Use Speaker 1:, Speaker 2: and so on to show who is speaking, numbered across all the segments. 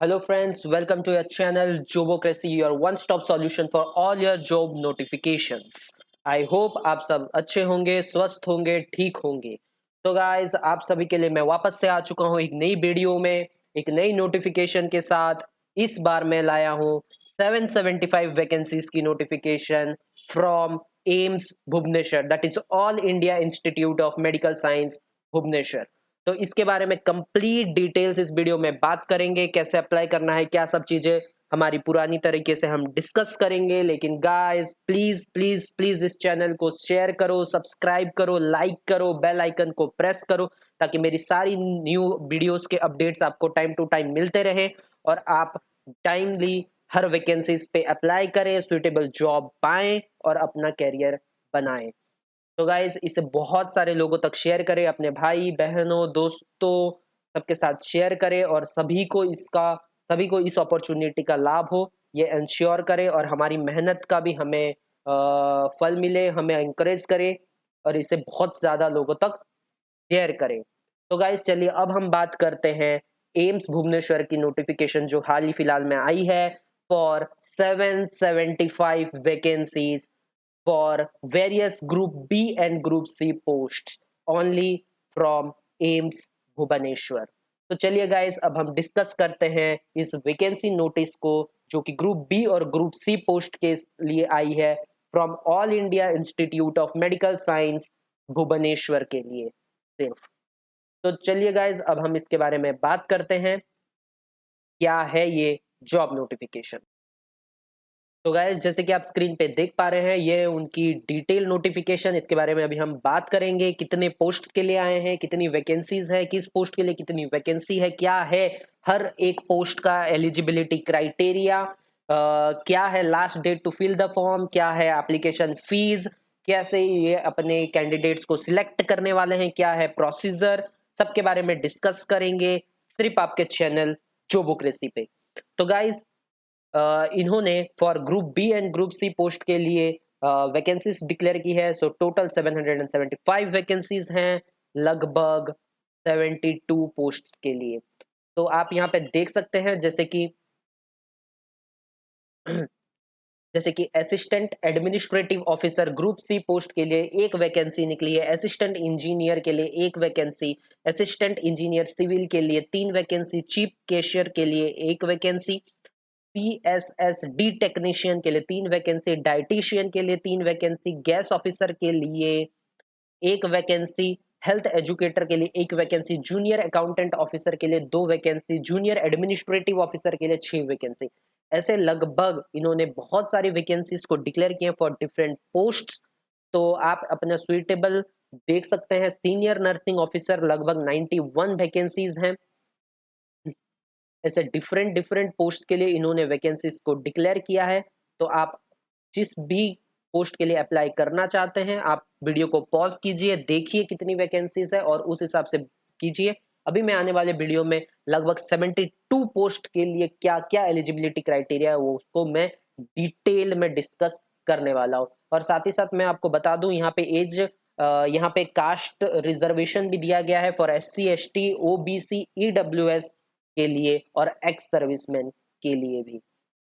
Speaker 1: Hello, friends. Welcome to your channel Jobocracy, your one-stop solution for all your job notifications. I hope आप सब अच्छे होंगे, स्वस्थ होंगे, ठीक होंगे। तो गाइस, आप सभी के लिए मैं वापस से आ चुका हूँ एक नई वीडियो में, एक नई नोटिफिकेशन के साथ। इस बार मैं लाया हूँ 775 वैकेंसीज की notification from AIIMS Bhubaneswar, that is All India Institute of Medical Science Bhubaneswar. तो इसके बारे में कंप्लीट डिटेल्स इस वीडियो में बात करेंगे, कैसे अप्लाई करना है, क्या सब चीजें हमारी पुरानी तरीके से हम डिस्कस करेंगे। लेकिन गाइस, प्लीज प्लीज प्लीज इस चैनल को शेयर करो, सब्सक्राइब करो, लाइक करो, बेल आइकन को प्रेस करो, ताकि मेरी सारी न्यू वीडियोस के अपडेट्स आपको टाइम टू टाइम मिलते रहे और आप टाइमली हर वैकेंसीज पे अप्लाई करें, सुइटेबल जॉब पाएं और अपना कैरियर बनाएं। तो गाइज, इसे बहुत सारे लोगों तक शेयर करें, अपने भाई बहनों दोस्तों सबके साथ शेयर करें और सभी को इस अपॉर्चुनिटी का लाभ हो, ये इंश्योर करें और हमारी मेहनत का भी हमें फल मिले, हमें encourage करें और इसे बहुत ज़्यादा लोगों तक शेयर करें। तो गाइज, चलिए अब हम बात करते हैं एम्स भुवनेश्वर की नोटिफिकेशन जो हाल ही फिलहाल में आई है for 775 vacancies for various Group B and Group C posts only from AIIMS Bhubaneswar. तो चलिए गाइस, अब हम डिस्कस करते हैं इस वैकेंसी नोटिस को जो कि ग्रुप बी और ग्रुप सी पोस्ट के लिए आई है from All India Institute of Medical Science Bhubaneswar के लिए सिर्फ। तो चलिए गाइस, अब हम इसके बारे में बात करते हैं, क्या है ये जॉब नोटिफिकेशन। तो गाइस, जैसे कि आप स्क्रीन पे देख पा रहे हैं, ये उनकी डिटेल नोटिफिकेशन, इसके बारे में अभी हम बात करेंगे। कितने पोस्ट के लिए आए हैं, कितनी वैकेंसीज है, किस पोस्ट के लिए कितनी वैकेंसी है, क्या है हर एक पोस्ट का एलिजिबिलिटी क्राइटेरिया, क्या है last date to fill the form, क्या है एप्लीकेशन फीस, कैसे ये अपने कैंडिडेट्स को सिलेक्ट करने वाले हैं, क्या है प्रोसीजर, सबके बारे में डिस्कस करेंगे सिर्फ आपके चैनल जोबोक्रेसी पे। तो गाइस, इन्होंने for group B and group C post के लिए वैकेंसीज डिक्लेयर की है। सो टोटल 775 वैकेंसीज हैं, लगभग 72 पोस्ट के लिए। तो आप यहाँ पे देख सकते हैं, जैसे कि assistant administrative officer group C post के लिए एक वैकेंसी निकली है, असिस्टेंट इंजीनियर के लिए एक वैकेंसी, असिस्टेंट इंजीनियर सिविल के लिए 3 वैकेंसी, चीफ कैशियर के लिए एक वैकेंसी, CSSD टेक्नीशियन के लिए 3 वैकेंसी, डाइटिशियन के लिए 3 वैकेंसी, गैस ऑफिसर के लिए एक वैकेंसी, हेल्थ एजुकेटर के लिए एक वैकेंसी, जूनियर अकाउंटेंट ऑफिसर के लिए 2 वैकेंसी, जूनियर एडमिनिस्ट्रेटिव ऑफिसर के लिए 6 वैकेंसी। ऐसे लगभग इन्होंने बहुत सारी वैकेंसीज को डिक्लेयर किए फॉर डिफरेंट पोस्ट्स। तो आप अपना सुइटेबल देख सकते हैं। सीनियर नर्सिंग ऑफिसर लगभग 91 वैकेंसीज हैं। ऐसे डिफरेंट डिफरेंट पोस्ट के लिए इन्होंने वैकेंसीज को डिक्लेयर किया है। तो आप जिस भी पोस्ट के लिए अप्लाई करना चाहते हैं, आप वीडियो को पॉज कीजिए, देखिए कितनी वैकेंसीज है और उस हिसाब से कीजिए। अभी मैं आने वाले वीडियो में लगभग 72 पोस्ट के लिए क्या क्या एलिजिबिलिटी क्राइटेरिया है वो उसको मैं डिटेल में डिस्कस करने वाला हूँ। और साथ ही साथ मैं आपको बता दूं, यहाँ पे एज, यहाँ पे कास्ट रिजर्वेशन भी दिया गया है for SC ST OBC EWS के लिए और एक्स सर्विसमैन के लिए भी।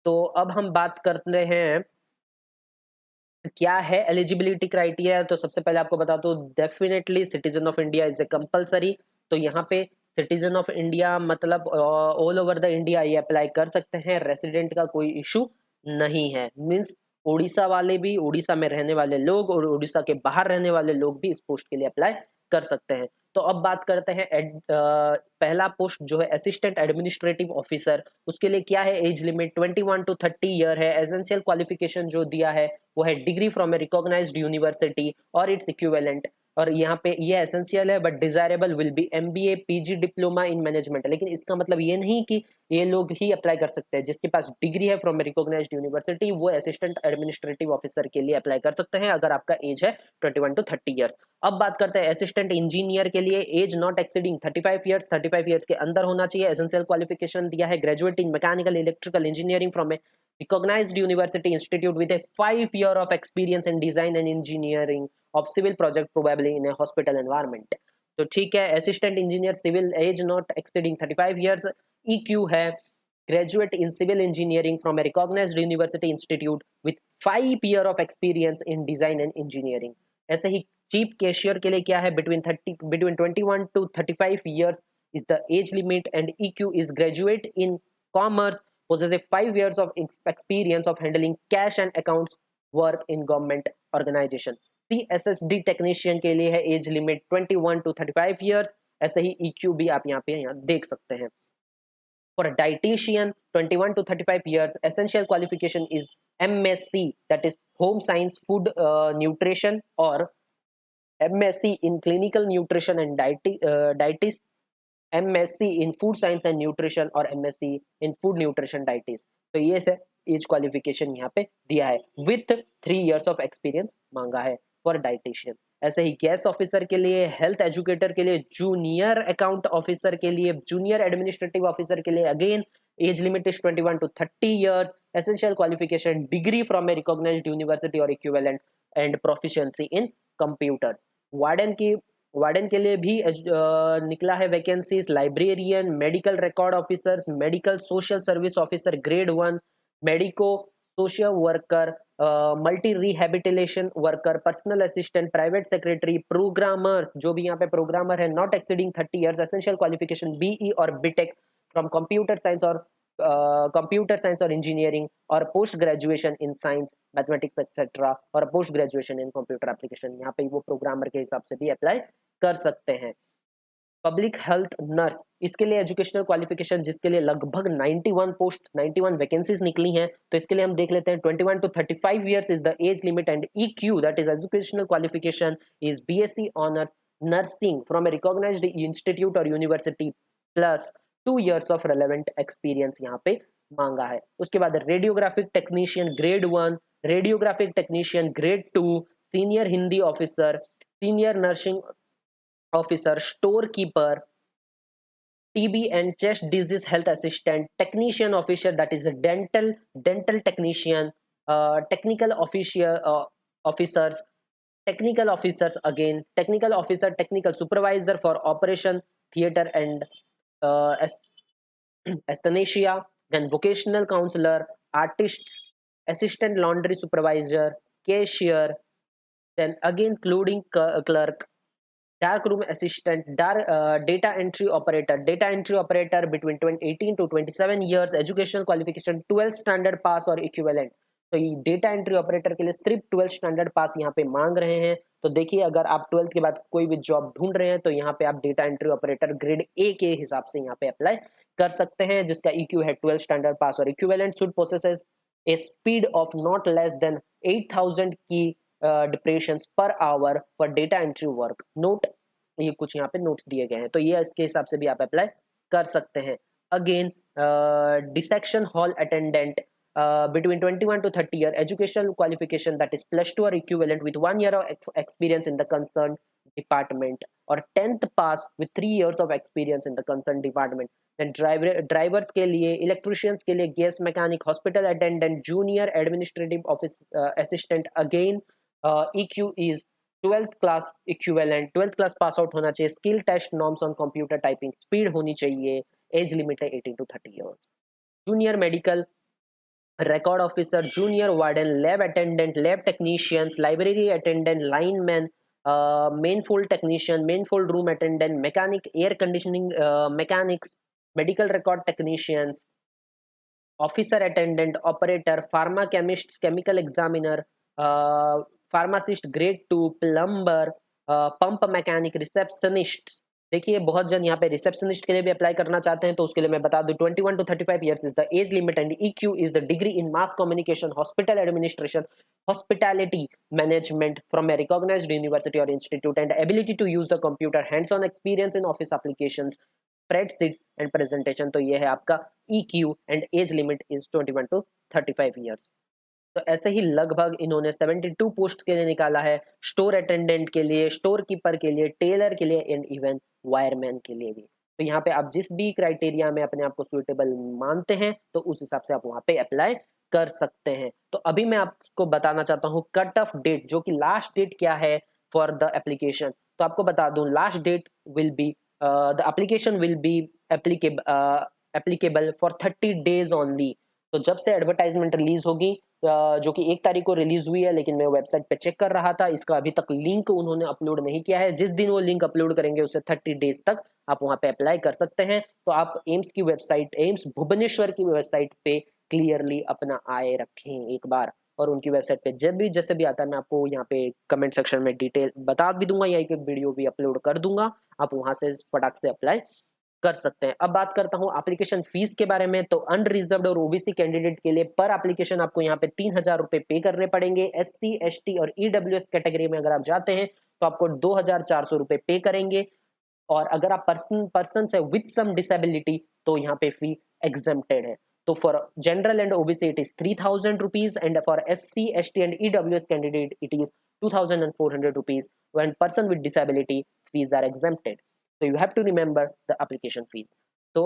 Speaker 1: तो अब हम बात करते हैं क्या है एलिजिबिलिटी क्राइटेरिया। तो सबसे पहले आपको बता दो, definitely citizen of India is the compulsory. तो यहाँ पे सिटीजन ऑफ इंडिया मतलब ऑल ओवर द इंडिया ये अप्लाई कर सकते हैं, रेसिडेंट का कोई इशू नहीं है। मीन्स उड़ीसा वाले भी, उड़ीसा में रहने वाले लोग और उड़ीसा के बाहर रहने वाले लोग भी इस पोस्ट के लिए अप्लाई कर सकते हैं। तो अब बात करते हैं पहला पोस्ट जो है असिस्टेंट एडमिनिस्ट्रेटिव ऑफिसर, उसके लिए क्या है एज लिमिट 21 to 30 ईयर है। एसेंशियल क्वालिफिकेशन जो दिया है वो है degree from a recognised university और इट्स इक्विवेलेंट, और यहाँ पे ये एसेंशियल है, but desirable will be MBA PG diploma in management. लेकिन इसका मतलब ये नहीं कि ये लोग ही अप्लाई कर सकते हैं। जिसके पास डिग्री है फ्रॉम रिकॉग्नाइज्ड यूनिवर्सिटी वो असिस्टेंट एडमिनिस्ट्रेटिव ऑफिसर के लिए अप्लाई कर सकते हैं, अगर आपका एज है 21 to 30 ईयर्स। अब बात करते हैं असिस्टेंट इंजीनियर के लिए, age not exceeding 35 years, 35 years के अंदर होना चाहिए। एसेंशियल क्वालिफिकेशन दिया है graduate in mechanical electrical engineering from a recognized university institute with a 5 year of experience in design and engineering of civil project probably in a hospital environment। तो ठीक है, assistant engineer civil, age not exceeding 35 years, EQ है graduate in civil engineering from a recognised university institute with 5 year of experience in design and engineering। ऐसे ही chief cashier के लिए क्या है, between 21 to 35 years is the age limit, and EQ is graduate in commerce, possesses 5 years of experience of handling cash and accounts work in government organization। CSSD technician के लिए है age limit 21 to 35 years। ऐसे ही EQ भी आप यहाँ पे देख सकते हैं। For a dietitian 21 to 35 years, essential qualification is MSc, that is home science food nutrition, or MSc in clinical nutrition and dietist, MSc in food science and nutrition, और MSc in food nutrition dietist। तो ये है as qualification यहाँ पे दिया है, with 3 years of experience मांगा है फॉर डाइटिशियन। ऐसे ही गैस ऑफिसर के लिए, हेल्थ एजुकेटर के लिए, जूनियर अकाउंट ऑफिसर के लिए, जूनियर एडमिनिस्ट्रेटिव ऑफिसर के लिए again age limit is 21 to 30 years। Essential qualification degree from a recognised university or equivalent, and proficiency in computers. Warden के लिए भी निकला है vacancies, librarian, medical record officers, medical social service officer grade 1, medico social worker, multi rehabilitation worker, personal assistant, private secretary, programmers, जो भी यहाँ पे programmer है, not exceeding 30 years। Essential qualification BE or BTech from computer science और engineering, और post graduation in science mathematics etcetera, और post graduation in computer application. यहाँ पे वो प्रोग्रामर के हिसाब से भी अप्लाई कर सकते हैं। पब्लिक हेल्थ नर्स, इसके लिए एजुकेशनल क्वालिफिकेशन, जिसके लिए लगभग 91 वैकेंसीज निकली हैं, तो इसके लिए हम देख लेते हैं 21 to 35 years is the age limit, and EQ that is educational qualification is BSc honours nursing from a recognised institute or university plus 2 years of relevant experience यहाँ पे मांगा है। उसके बाद radiographic technician grade 1, radiographic technician grade 2, senior Hindi officer, senior nursing officer, store keeper, TB and chest disease health assistant, technician officer, that is a dental technician, technical officer, officers, technical officers again, technical officer, technical supervisor for operation theater and uh, anesthesia, then vocational counselor, artists, assistant laundry supervisor, cashier, then again clothing clerk, dark room assistant, data entry operator between 18 to 27 years, educational qualification 12th standard pass और equivalent। तो ये data entry operator के लिए सिर्फ 12th standard पास यहाँ पे मांग रहे हैं। तो देखिए, अगर आप 12th के बाद कोई भी जॉब ढूंढ रहे हैं तो यहाँ पे आप data entry operator grade A के हिसाब से यहाँ पे अप्लाई कर सकते हैं, जिसका EQ है 12th स्टैंडर्ड पास और equivalent, should possesses A speed of not less than 8000 की depressions per hour for data entry work. Note, ये कुछ यहाँ पे नोट्स दिए गए हैं, तो ये इसके हिसाब से भी आप अप्लाई कर सकते हैं। Again dissection hall attendant between 21 to 30 year, educational qualification that is +2 or equivalent with 1 year of experience in the concerned department, or 10th pass with 3 years of experience in the concerned department। then drivers के लिए, electricians के लिए, gas mechanic, hospital attendant, junior administrative office assistant, again EQ is 12th class equivalent, 12th class pass out होना चाहिए, skill test norms on computer typing speed होनी चाहिए, age limit है 18 to 30 years। junior medical record officer, junior warden, lab attendant, lab technicians, library attendant, lineman, main-fold technician, main-fold room attendant, mechanic, air conditioning mechanics, medical record technicians, officer attendant, operator, pharma chemist, chemical examiner, pharmacist grade 2, plumber, pump mechanic, receptionists, देखिए बहुत जन यहाँ पे receptionist के लिए भी apply करना चाहते हैं, तो उसके लिए मैं बता दूं 21 to 35 years is the age limit and EQ is the degree in mass communication, hospital administration, hospitality management from a recognised university or institute and ability to use the computer, hands on experience in office applications, spreadsheet and presentation. तो ये है आपका EQ and age limit is 21 to 35 years. तो ऐसे ही लगभग इन्होंने 72 post के लिए निकाला है, स्टोर अटेंडेंट के लिए, स्टोर कीपर के लिए, टेलर के लिए एंड इवन वायरमैन के लिए भी। तो यहाँ पे आप जिस भी क्राइटेरिया में अपने आप को सुइटेबल मानते हैं तो उस हिसाब से आप वहाँ पे अप्लाई कर सकते हैं। तो अभी मैं आपको बताना चाहता हूँ कट ऑफ डेट, जो कि लास्ट डेट क्या है फॉर द एप्लीकेशन। तो आपको बता दूं last date will be the application will be applicable for 30 days only. तो जब से एडवर्टाइजमेंट रिलीज होगी, जो कि 1 तारीख को रिलीज हुई है, लेकिन मैं वेबसाइट पे चेक कर रहा था, इसका अभी तक लिंक उन्होंने अपलोड नहीं किया है। जिस दिन वो लिंक अपलोड करेंगे उससे 30 डेज तक आप वहां पे अप्लाई कर सकते हैं। तो आप एम्स की वेबसाइट, एम्स भुवनेश्वर की वेबसाइट पे क्लियरली अपना आए रखें एक बार, और उनकी वेबसाइट पे जब भी जैसे भी आता है मैं आपको यहाँ पे कमेंट सेक्शन में डिटेल बता भी दूंगा या एक वीडियो भी अपलोड कर दूंगा, आप वहां से फटाक से अप्लाई कर सकते हैं। अब बात करता हूं एप्लीकेशन फीस के बारे में। तो अनरिजर्व्ड और ओबीसी कैंडिडेट के लिए पर एप्लीकेशन आपको यहाँ पे 3,000 रुपए पे करने पड़ेंगे। SC ST और EWS कैटेगरी में अगर आप जाते हैं तो आपको 2,400 रुपए पे करेंगे। और अगर आप पर्सन है विथ सम डिसेबिलिटी तो यहाँ पे फी एग्जेम्प्टेड है। तो for general and OBC it is 3,000 rupees and for SC ST and EWS candidate it is 2,400 rupees. when person with disability fees are exempted, so you have to remember the application fees। तो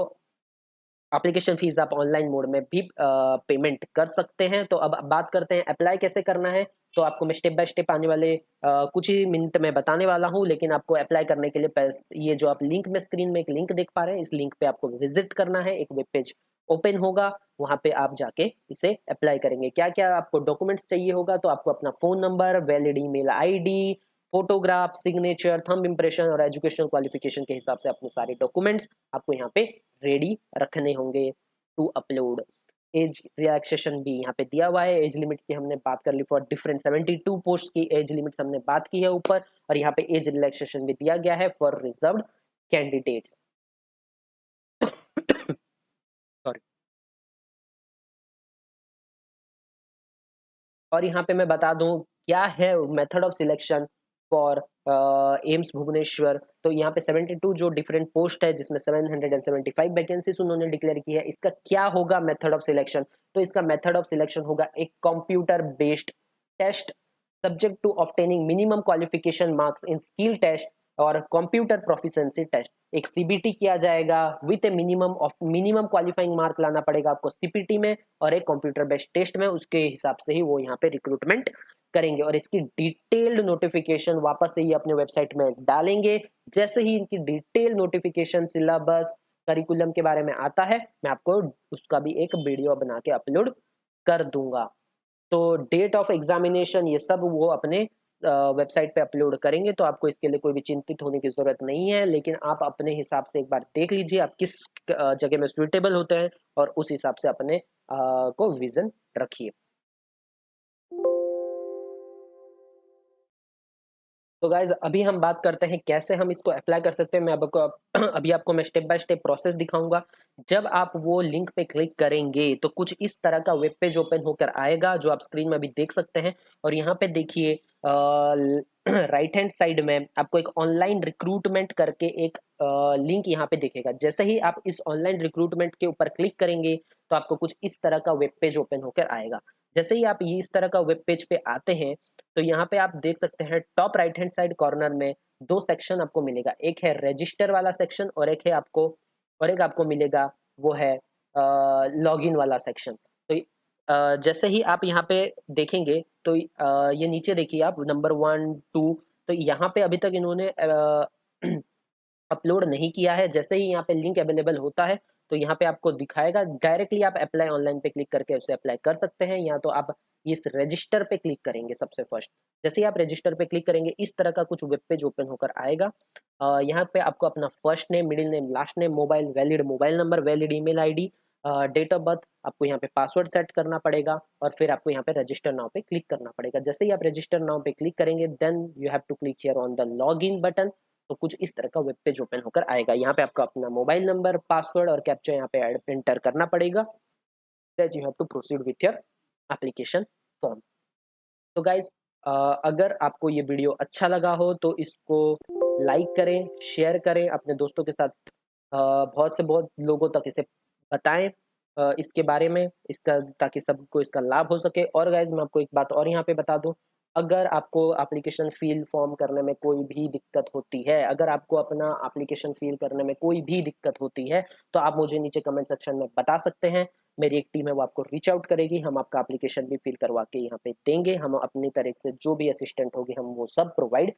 Speaker 1: application fees आप online mode में भी payment कर सकते हैं। तो अब बात करते हैं अप्लाई कैसे करना है। तो आपको मैं स्टेप बाय स्टेप आने वाले कुछ ही मिनट में बताने वाला हूं, लेकिन आपको अप्लाई करने के लिए ये जो आप लिंक में स्क्रीन में एक लिंक देख पा रहे हैं, इस लिंक पे आपको विजिट करना है। एक वेब पेज ओपन होगा, वहां पे आप जाके इसे अप्लाई करेंगे। क्या क्या आपको डॉक्यूमेंट्स चाहिए होगा, तो आपको अपना phone number, valid email ID, photograph, signature, thumb impression और एजुकेशनल क्वालिफिकेशन के हिसाब से अपने सारे डॉक्यूमेंट्स आपको यहाँ पे रेडी रखने होंगे टू अपलोड। एज रिलैक्सेशन भी यहाँ पे दिया हुआ है। एज लिमिट की हमने बात कर ली फॉर डिफरेंट 72 पोस्ट की एज लिमिट्स हमने बात की है ऊपर, और यहाँ पे एज रिलैक्सेशन भी दिया गया है फॉर रिजर्व्ड कैंडिडेट्स। सॉरी। और यहाँ पे मैं बता दूं क्या है method of selection for AIIMS Bhubaneswar. तो यहाँ पे 72 जो डिफरेंट पोस्ट है, जिसमें 775 वैकेंसीज उन्होंने डिक्लेयर की है। इसका क्या होगा मेथड ऑफ सिलेक्शन। तो इसका मेथड ऑफ सिलेक्शन होगा एक computer based test subject to obtaining minimum qualification marks in skill test और कंप्यूटर प्रोफिशिएंसी टेस्ट। एक CBT किया जाएगा with a minimum qualifying mark लाना पड़ेगा आपको CPT में, और एक कंप्यूटर बेस्ड टेस्ट में। उसके हिसाब से ही वो यहाँ पे रिक्रूटमेंट करेंगे, और इसकी डिटेल्ड नोटिफिकेशन वापस से ये अपने वेबसाइट में डालेंगे। जैसे ही इनकी डिटेल नोटिफिकेशन, सिलेबस, करिकुलम के बारे में आता है, मैं आपको उसका भी एक वीडियो बना के अपलोड कर दूंगा। तो डेट ऑफ एग्जामिनेशन ये सब वो अपने वेबसाइट पे अपलोड करेंगे, तो आपको इसके लिए कोई भी चिंतित होने की जरूरत नहीं है। लेकिन आप अपने हिसाब से एक बार देख लीजिए आप किस जगह में सुइटेबल होते हैं, और उस हिसाब से अपने को विजन रखिए। तो गाइज अभी हम बात करते हैं कैसे हम इसको अप्लाई कर सकते हैं। मैं आपको अभी आपको मैं स्टेप बाय स्टेप प्रोसेस दिखाऊंगा। जब आप वो लिंक पे क्लिक करेंगे तो कुछ इस तरह का वेब पेज ओपन होकर आएगा, जो आप स्क्रीन में अभी देख सकते हैं। और यहाँ पे देखिए राइट हैंड साइड में आपको एक ऑनलाइन रिक्रूटमेंट करके एक लिंक यहाँ पे दिखेगा। जैसे ही आप इस ऑनलाइन रिक्रूटमेंट के ऊपर क्लिक करेंगे तो आपको कुछ इस तरह का वेब पेज ओपन होकर आएगा। जैसे ही आप ये इस तरह का वेब पेज पे आते हैं तो यहाँ पे आप देख सकते हैं top right hand side corner में दो सेक्शन आपको मिलेगा। एक है रजिस्टर वाला सेक्शन, और एक आपको मिलेगा वो है लॉगिन वाला सेक्शन। तो जैसे ही आप यहाँ पे देखेंगे तो ये नीचे देखिए आप नंबर 1 2, तो यहाँ पे अभी तक इन्होंने अपलोड नहीं किया है। जैसे ही यहाँ पे लिंक अवेलेबल होता है तो यहाँ पे आपको दिखाएगा, डायरेक्टली आप अप्लाई ऑनलाइन पे क्लिक करके उसे अप्लाई कर सकते हैं, या तो आप इस रजिस्टर पे क्लिक करेंगे सबसे फर्स्ट। जैसे ही आप रजिस्टर पे क्लिक करेंगे इस तरह का कुछ वेब पेज ओपन होकर आएगा। यहाँ पे आपको अपना first name, middle name, last name, mobile, valid mobile number, valid email ID, date of birth, आपको यहाँ पे पासवर्ड सेट करना पड़ेगा, और फिर आपको यहाँ पे रजिस्टर नाउ पे क्लिक करना पड़ेगा। जैसे ही आप रजिस्टर नाउ पे क्लिक करेंगे then you have to click here on the log in button. तो कुछ इस तरह का वेब पेज ओपन होकर आएगा। यहाँ पे आपको अपना मोबाइल नंबर, पासवर्ड और कैप्चा यहाँ पे एंटर करना पड़ेगा। That you have to proceed with your application form. तो गाइज, अगर आपको ये वीडियो अच्छा लगा हो तो इसको लाइक करें, शेयर करें अपने दोस्तों के साथ, बहुत से बहुत लोगों तक इसे बताएं इसके बारे में, इसका, ताकि सबको इसका लाभ हो सके। और गाइज, मैं आपको एक बात और यहाँ पे बता दूं, अगर आपको एप्लीकेशन फिल फॉर्म करने में कोई भी दिक्कत होती है, अगर आपको अपना एप्लीकेशन फिल करने में कोई भी दिक्कत होती है, तो आप मुझे नीचे कमेंट सेक्शन में बता सकते हैं। मेरी एक टीम है वो आपको रीच आउट करेगी, हम आपका एप्लीकेशन भी फिल करवा के यहाँ पे देंगे। हम अपनी तरफ से जो भी असिस्टेंट होगी हम वो सब प्रोवाइड